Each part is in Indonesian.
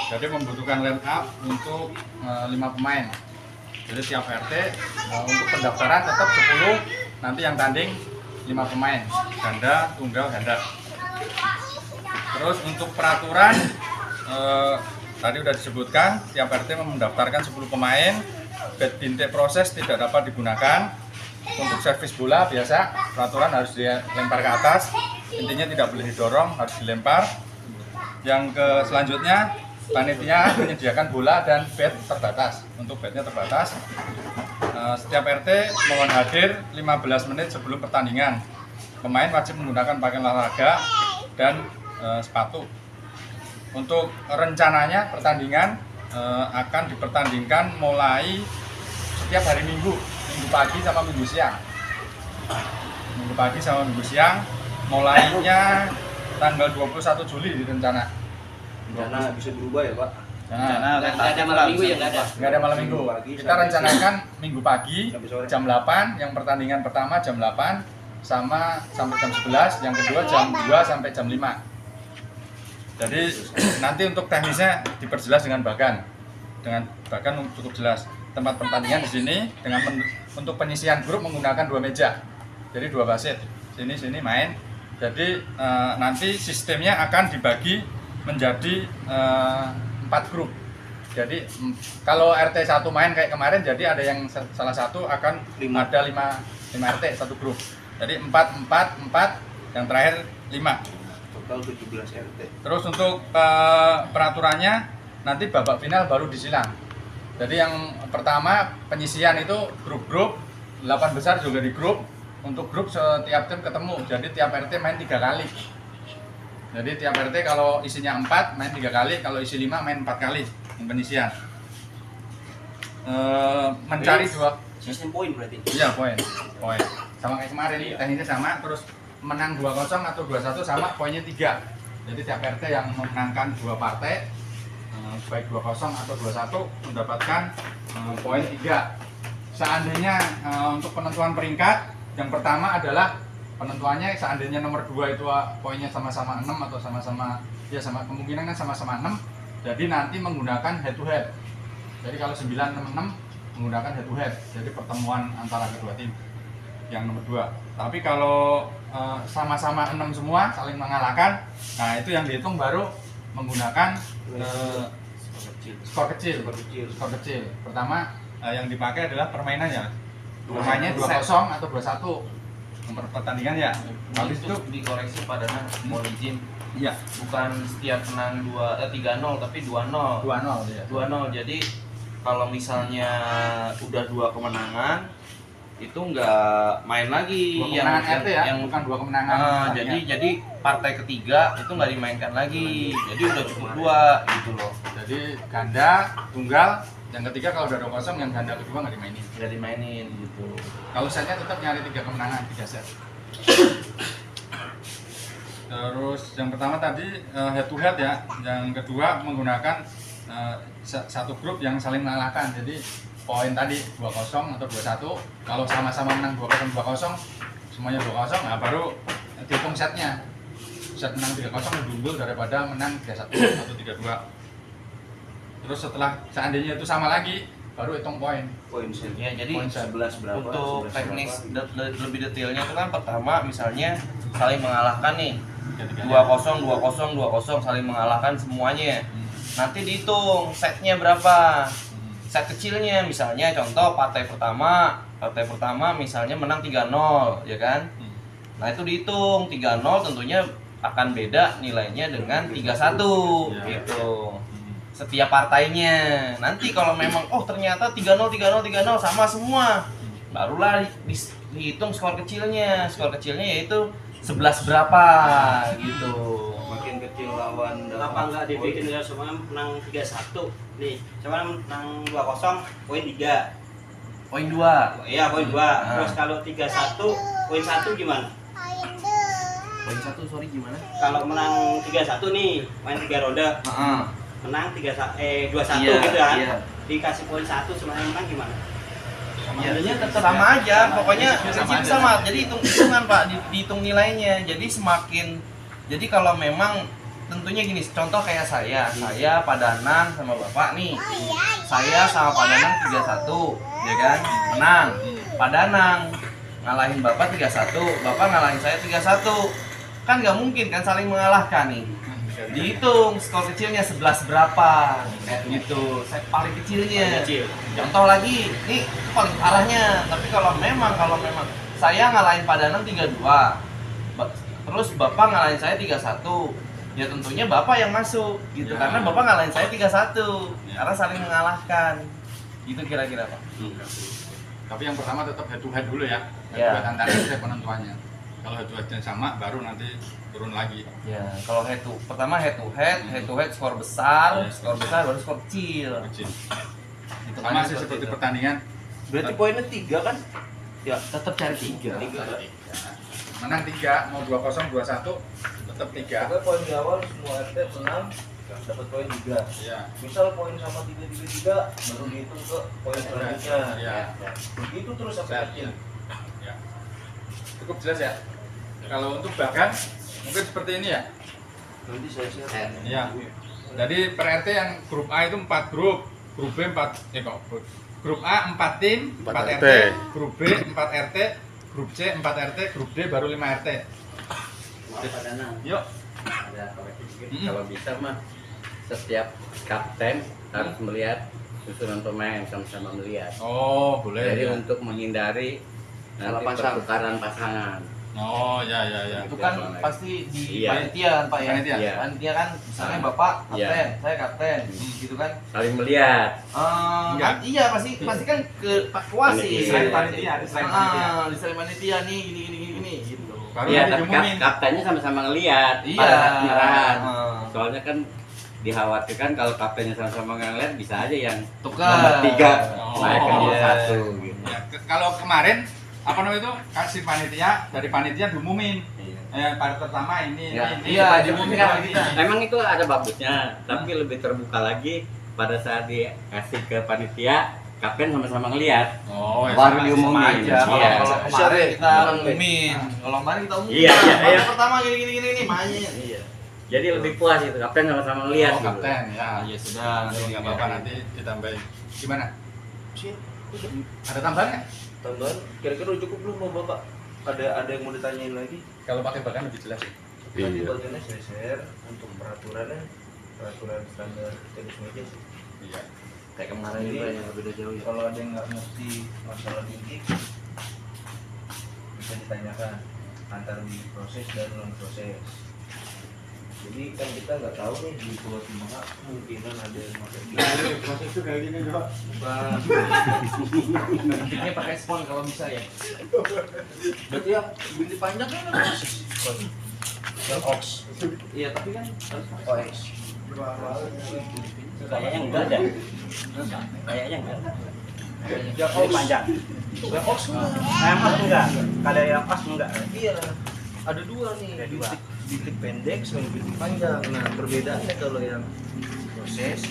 Jadi membutuhkan line up untuk 5 pemain. Jadi tiap RT untuk pendaftaran tetap 10, nanti yang tanding 5 pemain, ganda, tunggal, ganda. Terus untuk peraturan tadi sudah disebutkan, tiap RT mendaftarkan 10 pemain. Bat bintik proses tidak dapat digunakan. Untuk servis bola biasa, peraturan harus dilempar ke atas. Intinya tidak boleh didorong, harus dilempar. Yang selanjutnya, panitia menyediakan bola dan bat terbatas. Untuk batnya terbatas. Setiap RT mohon hadir 15 menit sebelum pertandingan. Pemain wajib menggunakan pakaian olahraga dan sepatu. Untuk rencananya pertandingan akan dipertandingkan mulai setiap hari Minggu pagi sama Minggu siang. Minggu pagi sama Minggu siang, mulainya tanggal 21 Juli direncana. Rencana bisa berubah ya Pak? Nggak ada malam minggu ya, nggak ada malam minggu. Kita rencanakan Minggu pagi jam 8, yang pertandingan pertama jam 8 sampai jam 11, yang kedua jam 2 sampai jam 5. Jadi nanti untuk teknisnya diperjelas dengan Bagan cukup jelas. Tempat pertandingan di sini dengan untuk penyisian grup menggunakan 2 meja. Jadi 2 wasit. Sini main. Jadi nanti sistemnya akan dibagi menjadi 4 grup. Jadi kalau RT 1 main kayak kemarin, jadi ada yang salah satu akan ada 5 RT satu grup. Jadi 4, yang terakhir 5. Total 17 RT. Terus untuk peraturannya nanti babak final baru disilang. Jadi yang pertama penyisian itu grup-grup, 8 besar juga di grup. Untuk grup setiap tim ketemu, jadi tiap RT main 3 kali. Jadi tiap RT kalau isinya 4 main 3 kali, kalau isi 5 main 4 kali penyisian. Mencari dua sistem poin berarti. Iya, poin. Sama kayak kemarin, teknisnya sama, terus menang 2-0 atau 2-1 sama, poinnya 3. Jadi tiap RT yang memenangkan 2 partai, baik 2-0 atau 2-1 mendapatkan poin 3. Seandainya untuk penentuan peringkat, yang pertama adalah penentuannya seandainya nomor 2 itu poinnya sama-sama 6 atau sama-sama, ya sama, kemungkinan kan sama-sama 6. Jadi nanti menggunakan head to head. Jadi kalau 9-6 menggunakan head to head. Jadi pertemuan antara kedua tim yang nomor 2. Tapi kalau sama-sama 6 semua saling mengalahkan, nah itu yang dihitung baru menggunakan skor kecil. Pertama yang dipakai adalah permainannya. Permainannya 2-0 atau 2-1 pertandingan ya. Habis itu dikoreksi padanya mohon izin. Iya. Bukan setiap menang 3-0 tapi 2-0. 2-0 ya. 2-0. Jadi kalau misalnya udah 2 kemenangan itu nggak main lagi 2 kemenangan RT ya, yang bukan 2 kemenangan. Jadi partai ketiga itu nggak dimainkan lagi. Jadi udah cukup 2 gitu loh. Jadi ganda, tunggal, yang ketiga kalau udah 2-0 yang ganda kedua nggak dimainin Gitu. Kalau setnya tetap nyari 3 kemenangan, 3 set. Terus yang pertama tadi head to head ya, yang kedua menggunakan satu grup yang saling mengalahkan. Jadi poin tadi 2-0 atau 2-1, kalau sama-sama menang 2-0 semuanya 2-0, nah baru dihitung setnya. Set menang 3-0 lebih unggul daripada menang 3-1 atau 3-2. Terus setelah seandainya itu sama lagi, baru hitung poin set. Ya, jadi Poin set. 11 berapa? untuk 11 teknis berapa? lebih detailnya itu kan pertama misalnya saling mengalahkan nih. Tiga-tiganya. 2-0 saling mengalahkan semuanya. Nanti dihitung setnya berapa. Set kecilnya misalnya contoh partai pertama misalnya menang 3-0 ya kan. Nah itu dihitung 3-0 tentunya akan beda nilainya dengan 3-1 gitu. Setiap partainya. Nanti kalau memang ternyata 3-0 sama semua, barulah dihitung skor kecilnya. Skor kecilnya yaitu 11 berapa gitu. Makin kecil lawan Kenapa nggak dibikin ya semua menang 3-1 nih, sama menang 2-0 poin 3. Poin 2. Iya, poin 2. Terus kalau 3-1 poin 1 gimana? Poin 1 sorry gimana? Kalau menang 3-1 nih, main 3 ronde. Menang 2-1 gitu kan. Iya. Dikasih poin 1 semuanya menang gimana? Iya, tetap sama aja. Pokoknya prinsip sama. Jadi hitung-hitungan Pak, dihitung nilainya. Jadi kalau memang tentunya gini, contoh kayak saya Pak Danang sama Bapak nih. Saya sama Pak Danang 3-1, ya kan? Menang. Pak Danang ngalahin Bapak 3-1, Bapak ngalahin saya 3-1. Kan nggak mungkin kan saling mengalahkan nih. Dihitung skor kecilnya 11 berapa gitu. Saya paling kecilnya. Contoh lagi, nih itu paling parahnya. Tapi kalau memang saya ngalahin Pak Danang 3-2. Terus Bapak ngalahin saya 3-1, ya tentunya Bapak yang masuk gitu, Ya. karena Bapak ngalahin saya 3-1, karena saling mengalahkan gitu kira-kira Pak. Tapi yang pertama tetap head to head dulu ya. Head Ya. to head antara RT penentuannya. Kalau head to headnya sama, baru nanti turun lagi. Ya kalau pertama head to head skor besar, Ya, skor besar baru skor kecil. Kecil. Gitu Sama kan, sih seperti itu. pertandingan. Berarti poinnya 3 kan? Ya, Tetap cari 3. Menang 3, mau 2-0, 2-1, tetap 3. pokoknya poin di awal semua RT menang dapat poin 3. Iya. Misal poin sama 3 baru dihitung ke poin selanjutnya. Iya. Begitu terus Set. sampai kecil. Ya. Cukup jelas ya. Kalau untuk bahkan mungkin seperti ini ya. Nanti saya share. Iya. Jadi per RT yang grup A itu 4 grup, grup B 4 grup A 4 tim, 4 RT, grup B 4 RT, grup C 4 RT, grup D baru 5 RT. Pak Danang. Yuk. Ada koreksi sedikit. Mm-mm. Kalau bisa mah setiap kapten harus melihat susunan pemain, sama-sama melihat. Oh, boleh. Jadi Ya. untuk menghindari Salah nanti pasang. pertukaran pasangan. Oh, ya. Itu kan pasti di Iya. panitia kan Pak ya. Panitia. Iya. Panitia kan misalnya Bapak Iya. kapten, saya kapten, gitu kan. Saling melihat. Enggak. Iya pasti kan ke Pak Wasit. Panitia. Panitia, ada selain panitia. Di panitia nih gini gitu. Baru Iya, nanti tapi diumumin. kaptennya sama-sama ngelihat Iya. pada saat penyerahan. Ah. Soalnya kan dikhawatirkan kalau kaptennya sama-sama ngelihat bisa aja yang Tukar. nomor 3 Oh, naik ke nomor iya. 1 gitu. Ya, kalau kemarin apa namanya itu kasih panitia dari panitia diumumin. Pada pertama ini Ya, iya, pada diumumin ini, sama kita. Emang itu ada bagusnya, tapi lebih terbuka lagi pada saat dikasih ke panitia, kapten sama-sama ngelihat. Oh, ya, Baru sama- diumumin. sama aja. Kalau Iya. kalau kemarin Share, kita orang umumin. Kalau kemarin kita umumin. Iya, iya, iya. Pertama gini main. Iya. Jadi lebih puas itu, kapten sama-sama ngelihat. Oh, kapten ya. Ya sudah, Nanti nggak apa-apa nanti ditambahin. Gimana? Siap. Ada tambahan nggak? Tambahan kira-kira udah cukup belum mau Bapak? Ada yang mau ditanyain lagi? Kalau pakai bahkan lebih jelas. Nanti bagiannya saya share untuk peraturan standar tenis meja sih. Iya. Kayak kemarin Jadi, juga yang beda jauh ya. Kalau ada yang nggak ngerti masalah bintik bisa ditanyakan antara di proses dan non proses. Jadi kan kita nggak tahu nih di Pulau Timah kemungkinan ada yang pakai bintik. Proses itu kayak gini kok. Bukan. Bintiknya pakai spon kalau bisa ya. Berarti ya bintik panjang kan ada proses. Yang ox. Iya, tapi kan OX. Kayaknya enggak ada. Kayaknya enggak. Yang Ini panjang. Yang ox enggak. Yang pas enggak. Kalau yang pas enggak. Iya. Ada dua nih. Ada dua. Bintik pendek sama bintik panjang. Nah perbedaannya kalau yang proses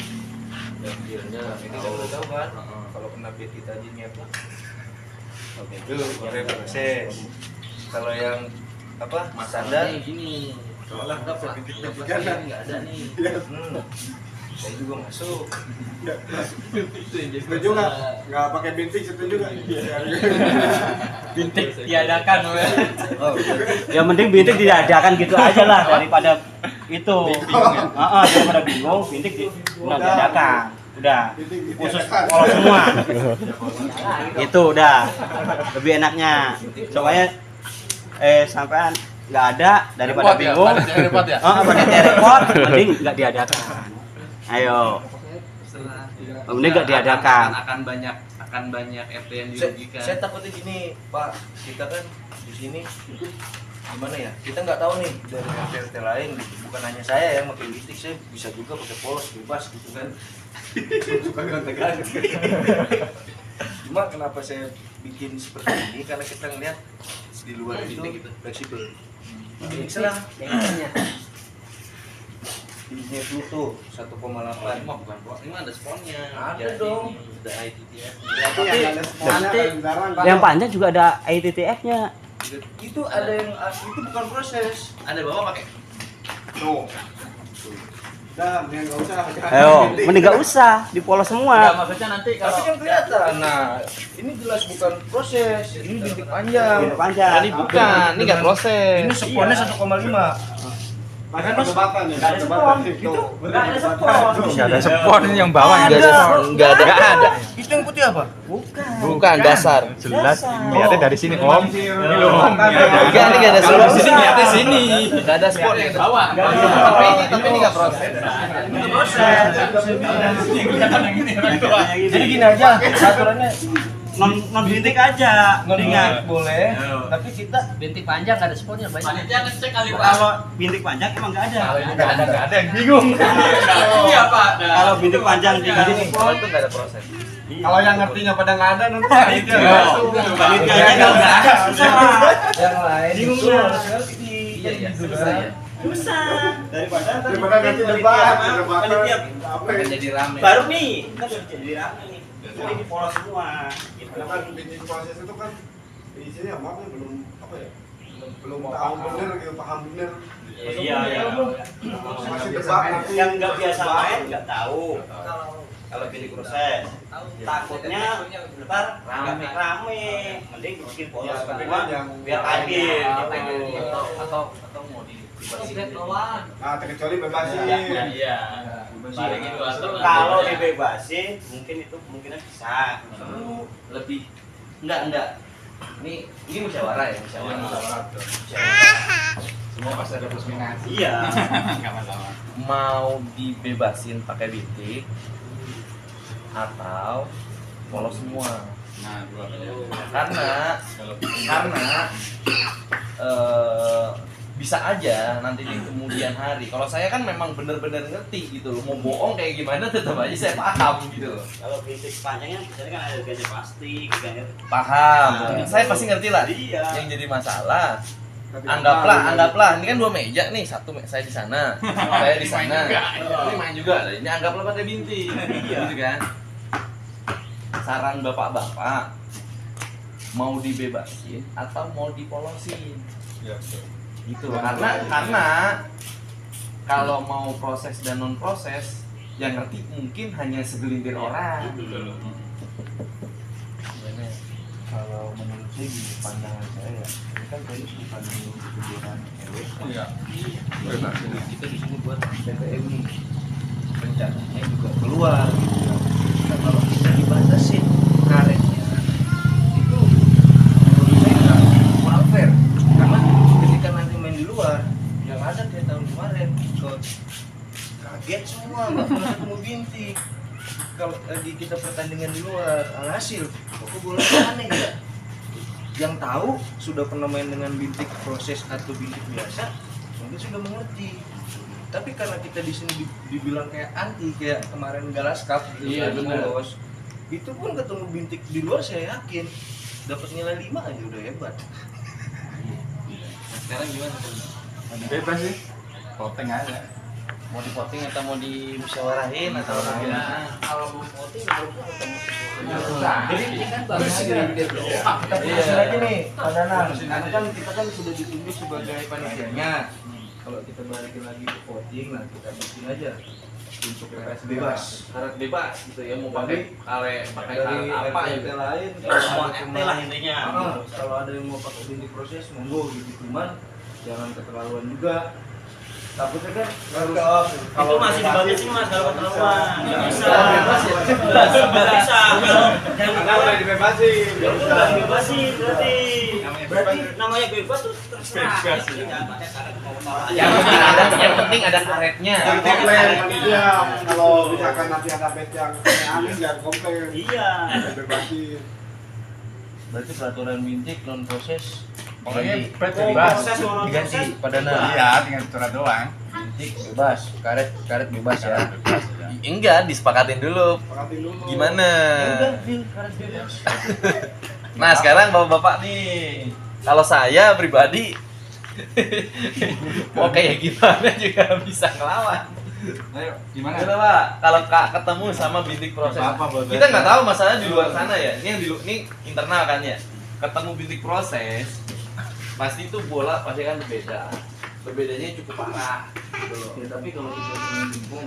yang filmnya ini kan udah tahu kan kalau kena bintik tajamnya apa oke itu yang proses kalau yang apa standar gini. Malah Udah bintik plastik nggak ada nih. saya juga masuk Setuju nggak pakai bintik setuju nggak? Bintik diadakan. Yang penting bintik diadakan gitu aja lah daripada itu. Daripada bingung, bintik udah diadakan. Udah khusus kalau semua. Itu udah lebih enaknya. Soalnya sampean nggak ada daripada Repot ya, bingung. panitia repot ya? Panitia repot, mending nggak diadakan. Ayo. Mending nggak diadakan. Akan banyak RT yang dirugikan. saya takutnya gini Pak kita kan di sini gimana ya kita nggak tahu nih dari RT lain gitu. Bukan hanya saya yang pakai bintik saya bisa juga pakai polos bebas gitu kan suka ganti-ganti. Cuma kenapa saya bikin seperti ini karena kita ngeliat di luar itu fleksibel. Misalnya ini Pluto 1,8. Ini ada sponnya. Ada dong. Ada ITTF. Nanti yang panjang juga ada ITTF-nya. Itu ada yang itu bukan proses. Ada bawa pakai. No. Udah, mending nggak usah. Ayo, mending nggak usah dipolos Enggak, semua. maksudnya nanti Tapi kalau kan kelihatan. Nah, ini jelas bukan proses. Ini bintik panjang. Bintik panjang. Ini bukan, ini nggak proses. ini seponnya 1,5. Makanya perdebatan ya. Nggak ada perdebatan spon, itu. itu nggak ada spon. Nggak ada spon ini yang bawah Nggak ada. Nggak ada. Itu yang putih apa? Bukan. Bukan dasar. jelas Dasar. lihatnya dari sini om. Ini loh om. Enggak, ini nggak ada Kalau spon. di sini lihatnya sini. Nggak ada spon yang bawah. Nggak ada. Tapi ini nggak proses. Ini proses. Jadi gini aja, aturannya Non bintik aja. Mendingan. boleh, tapi kita Bintik panjang nggak ada sponnya banyak. Panitia ngecek kali Kalau bintik panjang emang nggak ada. Nggak ada yang bingung. Iya Pak. Kalau bintik panjang di Ini kalau itu nggak ada proses. Kalau yang ngertinya pada nggak ada nanti itu. Panitianya nggak ada. Susah. yang lain Bingung itu lah. harus ngerti. Iya, iya, susah ya. Susah. Daripada nanti debat, panitia apa ya? Jadi rame. baru nih kan udah jadi rame nih. Jadi dipolos semua. Gitu. Karena kan bikin proses itu kan isinya maaf ya belum apa ya? Belum tahu bener gitu, paham bener. Iya, iya. Masih debat nanti. Yang nggak biasa main nggak tahu. Kalau bintik proses, takutnya ntar rame. Mending bikin polos Ya, tapi semua kan yang biar adil gitu. Atau mau di Nah, terkecuali bebasin. Iya. Balik itu atau Kalau dibebasin, mungkin itu kemungkinan bisa. lebih enggak. Ini musyawarah ya, musyawarah. Semua pasti ada plus minus. Iya. Nggak masalah. Mau dibebasin pakai bintik atau polos semua. Nah, dua. Karena bisa aja nanti di kemudian hari. Kalau saya kan memang benar-benar ngerti gitu loh. Mau bohong kayak gimana tetap aja saya paham gitu loh. Kalau bintik panjangnya biasanya kan ada gaji plastik, gaji Paham. Saya pasti ngerti lah. Iya. Yang jadi masalah anggaplah ini kan 2 meja nih, satu saya di sana, saya di sana. Ini main juga. Ini anggaplah pakai bintik. Gitu kan. Saran bapak-bapak mau dibebasin atau mau dipolosin. Ya, betul. Gitu loh. Karena kalau mau proses dan non proses yang ngerti mungkin hanya segelintir orang. Gimana? kalau menurut saya gini pandangan saya ya, ini kan tadi bukan kebutuhan RW. Iya. Bebas ini. Kita di sini buat PPM nih, rencananya juga keluar. Nah, kalau kita dibatasin karetnya, itu menurut saya nggak kurang fair. Karena ketika nanti main di luar, yang ada kayak tahun kemarin, kaget semua nggak pernah ketemu bintik. Kalau tadi kita pertandingan di luar, alhasil kok bola aneh ya? Yang tahu sudah pernah main dengan bintik proses atau bintik biasa, mungkin sudah mengerti. Tapi karena kita di sini dibilang kayak anti, kayak kemarin Galas Cup, Iya, benar. lolos, itu pun ketemu bintik di luar saya yakin dapat nilai 5 aja udah hebat. Sekarang gimana? Bebas sih. Voting aja. Mau di voting atau mau dimusyawarahin atau gimana? kalau mau voting harusnya ketemu Jadi kan bagus kita putusin aja nih, Pak Danang. Karena kan kita kan sudah ditunjuk sebagai panitianya. Kalau kita balikin lagi ke voting, nah kita bikin aja untuk PPS bebas. Karet bebas gitu ya, mau pakai pakai Dari karet apa RT gitu. lain, Semua RT lah intinya. kalau ada yang mau pakai bintik proses, monggo gitu. Cuman jangan keterlaluan juga. Takutnya kan harus Itu masih dibatasin mas kalau keterlaluan. Nggak bisa. bebas ya. Nggak bisa. Kalau yang Udah dibebasin. ya udah bebasin berarti namanya bebas tuh terserah. Jadi nggak pakai karet mau taruh aja. Yang penting ada karetnya. Yang komplain panitia kalau misalkan nanti ada bed yang aneh jangan komplain. Iya. Bebasin. Berarti peraturan bintik non proses Pokoknya diganti. pet bebas. Proses mau non Diganti proses. pada Iya, tinggal surat doang. bintik bebas, karet bebas ya. Bebas ya. Enggak, disepakatin dulu. Pakatin dulu. Gimana? Ya udah, deal, karet bebas. Nah, sekarang bapak-bapak nih. Kalau saya pribadi mau kayak gimana juga bisa ngelawan. Ayo, gimana? Gimana Pak? Kalau ketemu sama bintik proses, Apa, Bos? kita nggak tahu masalahnya di luar sana ya. Ini yang ini internal kan ya. Ketemu bintik proses, pasti itu bola pasti kan berbeda. berbedanya cukup parah gitu loh. Ya, tapi kalau kita dengan bingung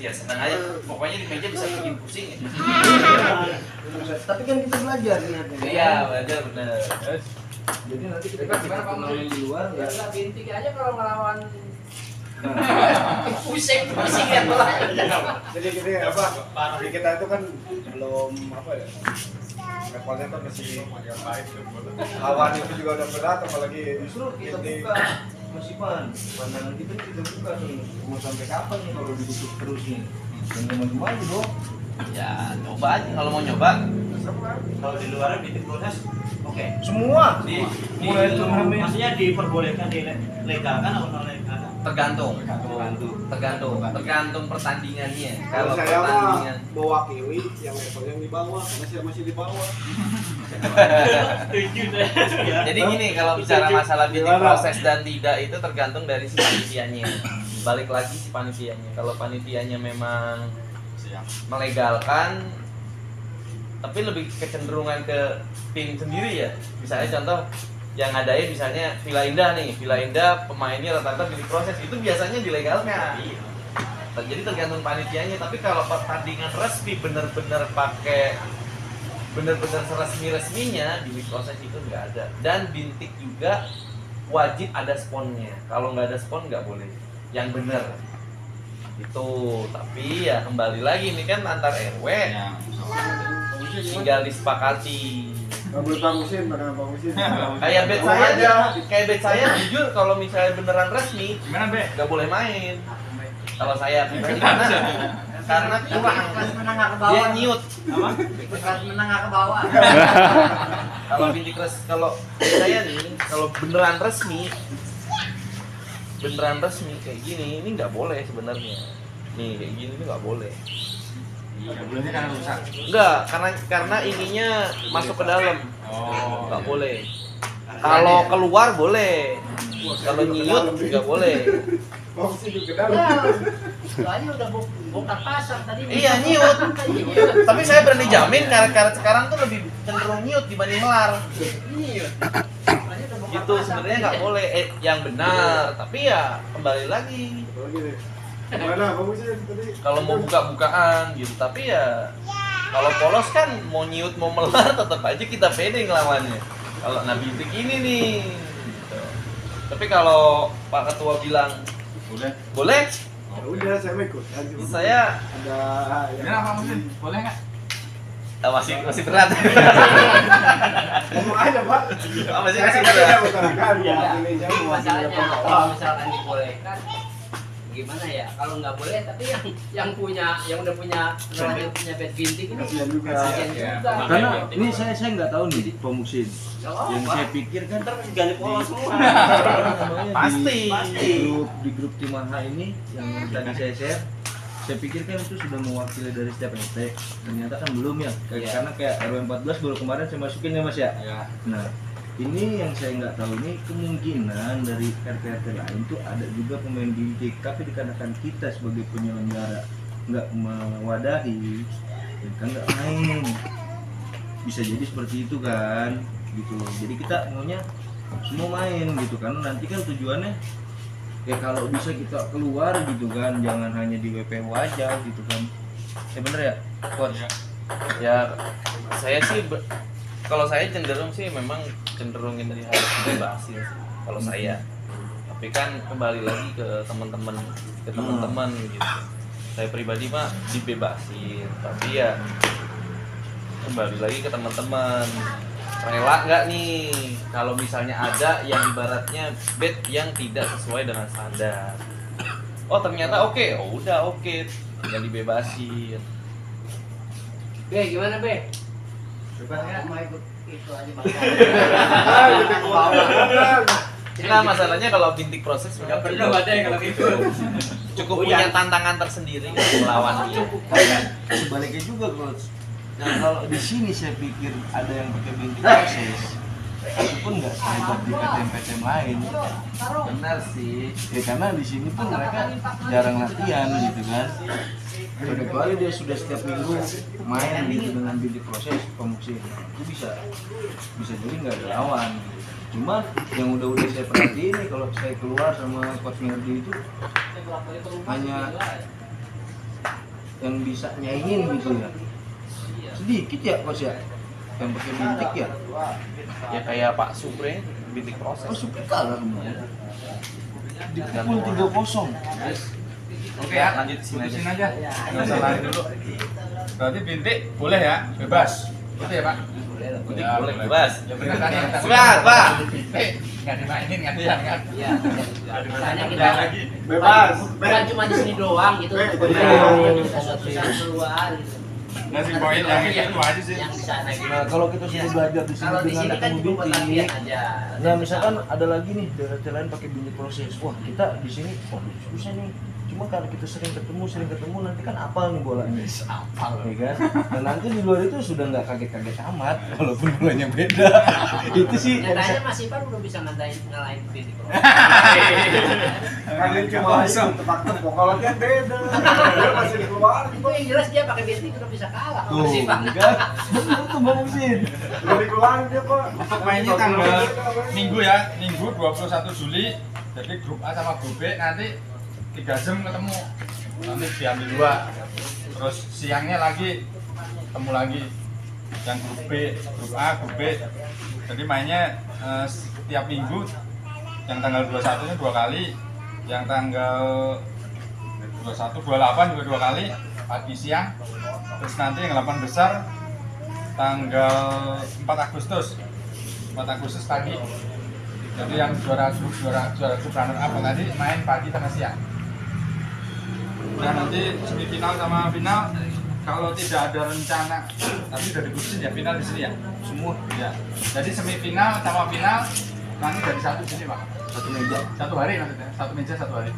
Ya senang aja, pokoknya di meja bisa bikin pusing ya. tapi kan kita belajar niatnya. Iya, belajar bener. Jadi nanti kita Gimana, Pak? kenalin di luar ya. Enggak bintik aja kalau ngelawan pusing ya bolanya. Jadi gini apa? Di kita itu kan belum apa ya? Levelnya kan masih lawan itu juga udah berat, apalagi Justru kita ini buka Mas Ipan, pandangan kita buka nih mau sampai kapan nih kalau ditutup terus nih. Dan teman-teman aja dong. Ya coba aja kalau mau nyoba. Kalau di luar bintik proses, oke. Semua. Mulai maksudnya diperbolehkan, dilegalkan atau non legalkan? Tergantung pertandingannya. kalau Kalau saya mah pertandingan mewakili yang levelnya yang di bawah, karena saya masih di bawah. Jadi gini, kalau bicara masalah bintik proses dan tidak itu tergantung dari si panitianya. Balik lagi si panitianya. Kalau panitianya memang melegalkan, tapi lebih kecenderungan ke tim sendiri ya. Misalnya contoh yang ngadain misalnya Villa Indah nih, Villa Indah pemainnya rata-rata bintik proses itu biasanya dilegalkan. Jadi tergantung panitianya. Tapi kalau pertandingan resmi bener-bener pakai bener-bener seresmi-resminya bintik proses itu nggak ada. Dan bintik juga wajib ada sponnya. Kalau nggak ada spon nggak boleh. Yang bener itu. Tapi ya kembali lagi ini kan antar RW tinggal disepakati. Nggak boleh bangusin, mana bangusin. Kayak bet saya aja, kayak bet saya jujur kalau misalnya beneran resmi Gimana, Be? nggak boleh main. Kalau saya pribadi karena kurang Kelas menengah ke dia bawah. nyiut. Apa? Kelas menengah ke bawah. Kalau bintik kalau saya nih kalau beneran resmi kayak gini ini nggak boleh sebenarnya. Nih kayak gini ini nggak boleh. Sebelumnya kan rusak. Enggak, karena ininya masuk ke dalam. Oh. Nggak boleh. Kalau keluar boleh. Kalau nyiut nggak boleh. Bangusin juga dalam. Ya, soalnya udah bongkar pasang tadi. Iya, nyiut. Tapi saya berani jamin karet-karet sekarang tuh lebih cenderung nyiut dibanding melar. Iya. Soalnya udah bongkar Gitu pasang. sebenarnya nggak boleh. Yang benar. Tapi ya kembali lagi. Lagi nih. Mana bangusin tadi? Kalau mau buka-bukaan gitu. Tapi ya kalau polos kan mau nyiut mau melar tetap aja kita pede ngelawannya. Kalau bintik ini nih. Gitu. Tapi kalau Pak Ketua bilang boleh, Ya udah saya mau ikut. Lanjut. saya Ada yang Gimana, Pak Musin? Boleh nggak? masih berat. ngomong aja, Pak. Masih Saya kan berat. tidak utarakan. Ya, Indonesia mewakili masalahnya level bawah. kalau misalkan dibolehkan gimana ya, kalau nggak boleh tapi yang udah punya bed bintik ini Kasihan juga. kasihan Ya. juga. Karena ini saya nggak tahu nih Pak Muksin. Nggak Yang apa-apa. saya pikir kan Ntar ganti pola semua. Pasti. di grup tim AHA ini yang tadi saya share, saya pikir kan itu sudah mewakili dari setiap RT. Ternyata kan belum ya. Karena kayak RW 14 baru kemarin saya masukin ya Mas ya. Nah, ini yang saya nggak tahu ini kemungkinan dari RT-RT lain tuh ada juga pemain bintik, tapi dikarenakan kita sebagai penyelenggara nggak mewadahi, ya kan nggak main. Bisa jadi seperti itu kan, gitu. Jadi kita maunya semua main gitu, karena nanti kan tujuannya ya kalau bisa kita keluar gitu kan, jangan hanya di WPU aja gitu kan. Ya bener ya, Coach? Ya saya sih kalau saya cenderung sih memang cenderungin harus dibebasin sih kalau saya. Tapi kan kembali lagi ke teman-teman gitu. Saya pribadi mah dibebasin, tapi ya kembali lagi ke teman-teman. Rela nggak nih kalau misalnya ada yang ibaratnya bed yang tidak sesuai dengan standar. Oh ternyata oke, oh udah oke, tinggal dibebasin. Be, gimana Be? Mau ikut itu aja Ah, gitu keluar. Nah masalahnya kalau bintik proses Nggak pernah ada yang kalau gitu. cukup punya tantangan tersendiri melawan dia. Sebaliknya juga Coach. Nah kalau di sini saya pikir ada yang pakai bintik proses, itu pun nggak sehebat di PTM-PTM lain. Benar sih. Ya karena di sini pun mereka jarang latihan gitu kan. Kecuali dia sudah setiap minggu main gitu dengan bintik proses pemuksi, itu bisa jadi nggak ada lawan. Gitu. Cuman yang udah saya perhatiin nih kalau saya keluar sama Coach Merdi itu hanya yang bisa nyaingin gitu ya. Sedikit ya Coach ya yang pakai bintik ya. Ya kayak Pak Supre bintik proses. Oh super kalah kemarin. Dipukul 3-0. Oke ya, lanjut putusin aja. Nggak usah lari dulu. Berarti bintik boleh ya, bebas. Gitu ya Pak? Bintik Ya, boleh, bebas. Ya benar kan ya. Semangat, Pak. Nggak dimainin kan ya kan? Iya. Misalnya kita Bebas. bukan cuma di sini doang gitu. Iya. Kita suatu saat keluar gitu. Ngasih poin yang itu aja sih. Yang di sana gitu. Nah kalau kita sudah belajar di sini Kalau di dengan sini kan ketemu cuma buat bintik, latihan aja. nah misalkan ada lagi nih daerah lain pakai bintik proses, wah kita di sini, wah susah nih. Cuma kalau kita sering ketemu nanti kan apal nih bolanya, Apal. ya kan? Dan nanti di luar itu sudah nggak kaget-kaget amat, walaupun bolanya beda. Itu sih. yang Nyatanya saya- Mas Ipan udah bisa ngalahin bintik. Kalian cuma itu tebak-tebak kalau dia beda. Dia masih keluar. Itu yang jelas dia pakai bintik udah bisa kalah sama Mas Tuh, Ipan. kan? Betul tuh Bang Husin. Udah dikeluarin dia Pak. Untuk mainnya tanggal Minggu ya, Minggu 21 Juli. Jadi grup A sama grup B nanti 3 jam ketemu. Nanti diambil 2. Terus siangnya lagi ketemu lagi yang grup B, grup A, grup B. Jadi mainnya setiap minggu. Yang tanggal 21 nya 2 kali, yang tanggal 21, 28 juga 2 kali pagi siang. Terus nanti yang 8 besar tanggal 4 Agustus pagi. Jadi yang juara grup runner up tadi main pagi sama siang. Nah nanti semifinal sama final kalau tidak ada rencana, tapi udah diputusin ya final di sini ya semua ya. Jadi semifinal sama final nanti dari satu sini Pak. Satu meja. Satu hari maksudnya, satu meja satu hari.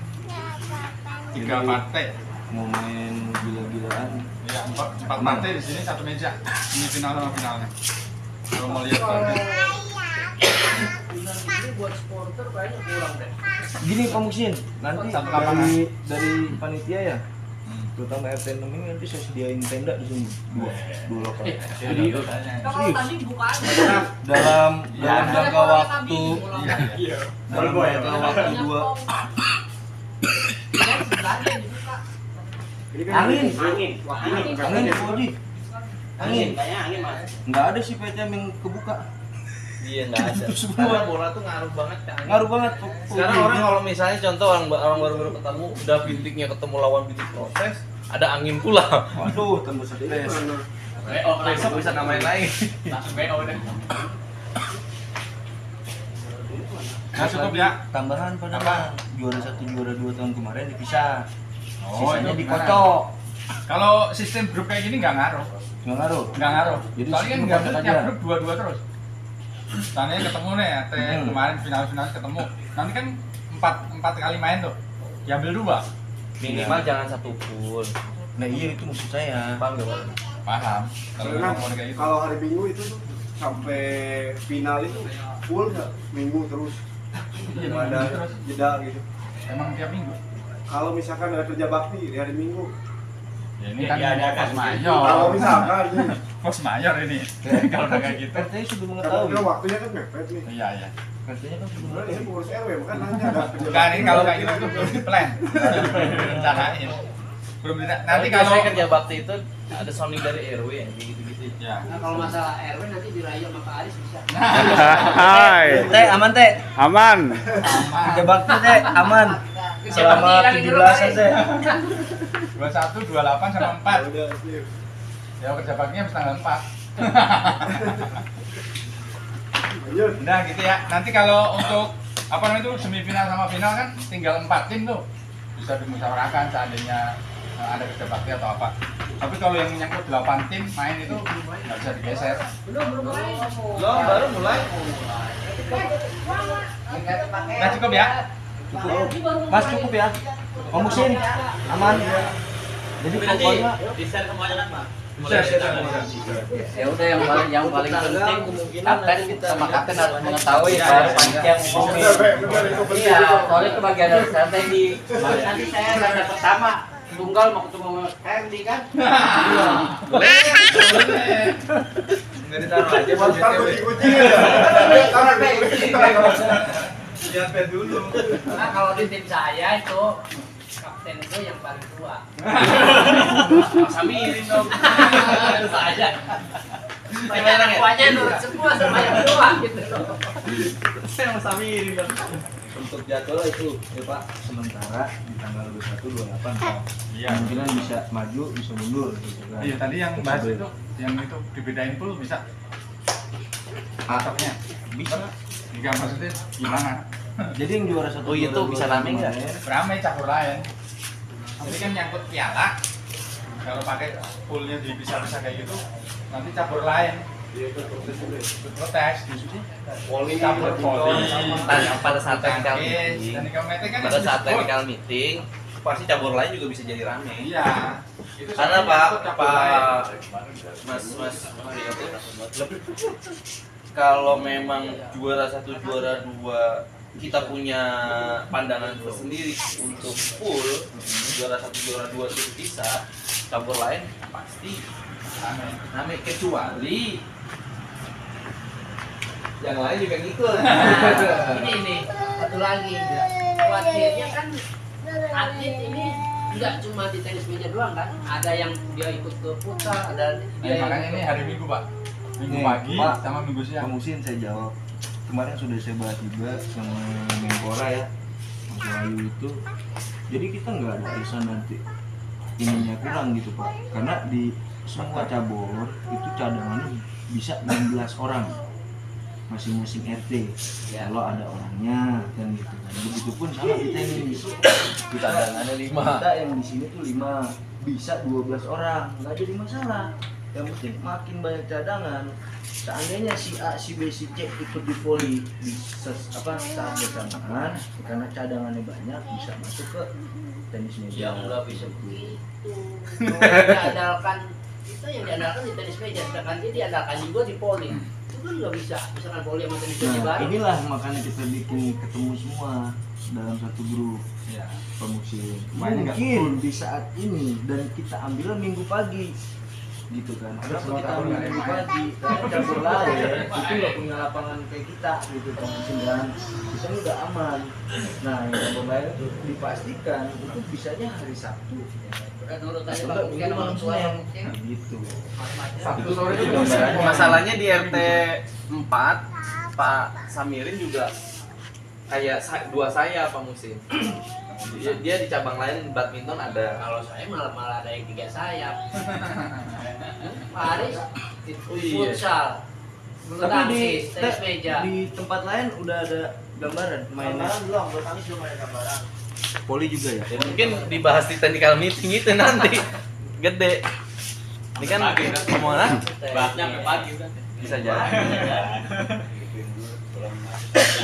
3 partai. Mau main gila-gilaan. Ya, 4 partai di sini satu meja. Semifinal sama finalnya. Kalau mau lihat lagi. Ini buat supporter kayaknya kurang deh. Gini Pak Muksin, nanti Satu lapangan. dari panitia ya, terutama RT 6 ini nanti saya sediain tenda di sini dua lokal. Jadi Kalau tadi bukaan dalam jangka waktu Iya. dalam jangka waktu 2 Ini kan angin Angin. Odi. Angin Kayaknya angin Mas. nggak ada sih PTM yang kebuka. Iya nggak ada. Itu semua. Karena bola tuh ngaruh banget kan. Ngaruh banget. Sekarang orang kalau misalnya contoh orang baru-baru ketemu, udah bintiknya ketemu lawan bintik proses, ada angin pula. Waduh, tembus stres. WO besok bisa namain lagi. langsung WO deh. Nah, cukup ya. Tambahan pada juara 1 juara 2 tahun kemarin dipisah. Oh, Sisanya itu dikocok. Kalau sistem grup kayak gini nggak ngaruh. Nggak ngaruh. Nggak ngaruh. Jadi Soalnya kan sistem nggak kocok tiap aja. grup 2-2 terus. Soalnya ketemu nih ya, kemarin final ketemu. Nanti kan 4 kali main tuh. Diambil 2. Minimal jangan satu full. Nah iya itu maksud saya. Paham nggak Pak? Paham. Kalau Karena ngomong kayak gitu. kalau hari Minggu itu tuh sampai final itu full nggak Minggu terus. Iya, Nggak ada terus. jeda gitu. Emang tiap minggu. Kalau misalkan ada kerja bakti di hari Minggu, Ya ini Ya, kan diadakan pos gitu. mayor. kalau misalkan nih, Pos mayor ini. Kalau udah kayak gitu. RT sudah karena mengetahui. kan waktunya kan mepet nih. Iya, iya. RT-nya kan sudah Sebenarnya mengetahui. saya pengurus RW, bukan nanya ada kerja Bukan ini kalau kayak gitu bakti. tuh belum di plan. Rencanain. Belum nanti Nanti kalau saya kerja bakti itu ada sounding dari RW ya, gitu-gitu. ya. Nah, kalau masalah RW nanti dirayu sama Pak Aris bisa. Hai, Teh aman teh. aman. Kerja bakti teh aman. Selama 17-an teh. 21, 28 sama 4. Udah, sip. Ya kerja baktinya harus tanggal 4. Lanjut. Nah gitu ya. Nanti kalau untuk apa namanya itu semifinal sama final kan tinggal 4 tim tuh. Bisa dimusyawarahkan seandainya ada kerja bakti atau apa. Tapi kalau yang menyangkut 8 tim main itu nggak bisa digeser. Belum mulai. Lo baru mulai. Nah cukup ya. Mas cukup ya. Pak Muksin aman. Jadi Nanti pokoknya di-share semuanya kan Pak? Ya udah yang paling penting kemungkinan kapten nanti kita sama lihat kapten harus semuanya. mengetahui Iya, bahwa iya, panitia iya. ngomongin. Benar, itu penting. Iya, soalnya itu bagian dari strategi. Nanti saya rada pertama tunggal mau ketemu sama Ferdi kan? Boleh. Nggak ditaruh aja buat Ntar BTW. kunci-kunci ya. Taruh di kunci. Lihat pet dulu. Nah, kalau di tim saya itu kapten itu yang paling tua. Samirin dong. Itu saya. Banyak tuanya nurut semua sama yang tua gitu loh. Saya mau Samirin dong. Untuk jadwal itu ya Pak, sementara di tanggal 21 28 Pak. Iya. Kemungkinan bisa maju, bisa mundur gitu kan. Iya, tadi yang bahas itu, yang itu dibedain full bisa. Atapnya. Bisa. Enggak maksudnya gimana? Jadi yang juara satu Oh, itu juara bisa dua rame nggak? kemarin, Ramai campur lain. Jadi kan nyangkut piala. Kalau pakai fullnya dipisah-pisah kayak gitu, nanti campur lain. Protes. Poli Campur poli. pada saat technical meeting. Technical meeting kan Pada saat disebut. technical meeting, pasti cabur lain juga bisa jadi rame. Iya. Itu Karena soalnya Pak, nyangkut campur lain. Mas kalau memang juara 1 juara 2 kita punya pandangan tersendiri untuk full juara 1 juara 2 itu bisa, campur lain pasti rame kecuali yang lain juga ngikut. Ini satu lagi. Khawatirnya kan atlet ini nggak cuma di tenis meja doang kan, ada yang dia ikut ke futsal, ada dia Makanya ini hari Minggu, Pak. Minggu Nih, pagi Pak. sama Minggu siang. Pemusin saya jawab. Kemarin sudah saya bahas juga sama Menpora ya, Mas Wahyu itu. Jadi kita nggak ada alasan nanti ininya kurang gitu Pak, karena di semua cabur itu cadangannya bisa 16 orang masing-masing RT Ya. kalau ada orangnya kan gitu kan. Begitupun sama di tenis, Cadangannya 5. kita yang di sini tuh 5 bisa 12 orang, nggak jadi masalah. Yang penting makin banyak cadangan. Seandainya si A, si B, si C ikut di voli di saat bersamaan, karena cadangannya banyak bisa masuk ke tenis meja. yang nggak bisa begitu. Diandalkan itu yang diandalkan di tenis meja, sedangkan dia diandalkan juga di poli. Itu kan nggak bisa, misalkan poli sama tenis meja Nah, bareng. inilah makanya kita bikin ketemu semua dalam satu grup Iya. pemusim. Mainnya nggak Mungkin di saat ini dan kita ambil minggu pagi gitu kan. Terus Kenapa kalau kita cabur ambil nggak minggu main? pagi? Karena cabur lain itu nggak punya lapangan kayak kita gitu pemusim dan kita ini udah aman. Nah yang cabur lain itu dipastikan itu bisanya hari Sabtu. Menurut saya Atau Pak, mungkin mungkin orang tua yang mungkin gitu. Sabtu sore Itu itu gambarannya. Masalahnya di RT 4 Pak Samirin juga kayak dua saya Pak Musim. Dia di cabang lain badminton ada. kalau saya malah ada yang 3 sayap. Pak Aris Oh, iya. futsal, bulu Tapi di tangkis, tenis meja. di tempat lain udah ada gambaran mainnya. Belum, bertangis belum ada gambaran. Poli juga ya. Ya, mungkin dibahas di technical meeting itu nanti gede. Ini kan omongan Bahasnya sampai pagi udah. bisa jadi.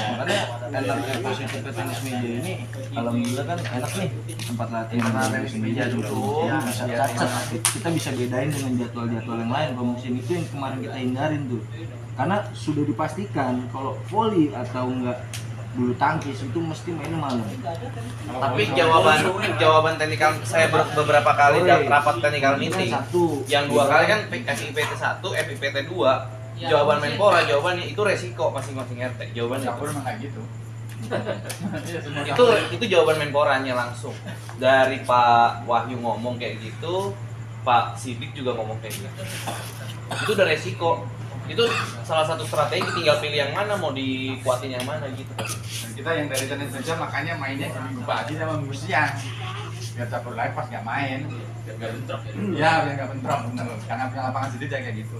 Makanya enaknya positif ke tenis meja ini, alhamdulillah kan enak nih tempat latihan tenis meja gitu. Ya, bisa cacat. Kita bisa bedain dengan jadwal-jadwal yang lain. Pemusim itu yang kemarin kita hindarin tuh, karena sudah dipastikan kalau voli atau enggak bulu tangkis itu mesti mainnya malam. Tapi jawaban technical saya beberapa kali rapat technical meeting. Satu. Yang 2 kali kan FIPT 1, FIPT 2. Jawaban Menpora, jawabannya itu resiko masing-masing RT. Jawabannya campur emang kayak gitu. Iya, semua itu campur. itu jawaban Menporanya langsung. Dari Pak Wahyu ngomong kayak gitu, Pak Sidik juga ngomong kayak gitu. Itu udah resiko. Itu salah satu strategi, tinggal pilih yang mana, mau dikuatin yang mana gitu. Dan kita yang dari tenis meja makanya mainnya di Minggu pagi sama Minggu siang. Biar campur live pas nggak main. Biar nggak bentrok ya. Iya, biar nggak bentrok bener. Karena punya lapangan sendiri jangan kayak gitu.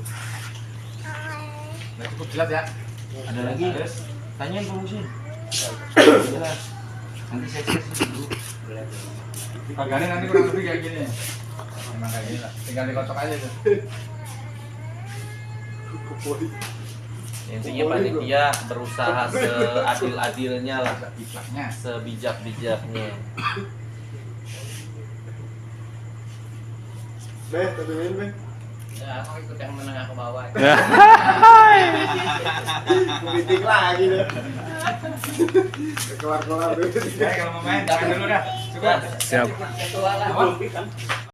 Nah, cukup jelas ya. Ada lagi? Tanyain pemusim. Jelas. Nanti saya sesi dulu. Pagangnya nanti kurang lebih kayak gini. Emang kayak gini lah. Tinggal dikocok aja tuh. Intinya panitia berusaha seadil-adilnya lah, Ikhlasnya. sebijak-bijaknya. Beh, tentuin beh. Ya, aku ikut yang menengah ke bawah. Politik lagi deh. Keluar-keluar deh. Ya, kalau mau main, jangan dulu dah. Cukup. Siap. Ketua lah. Apa?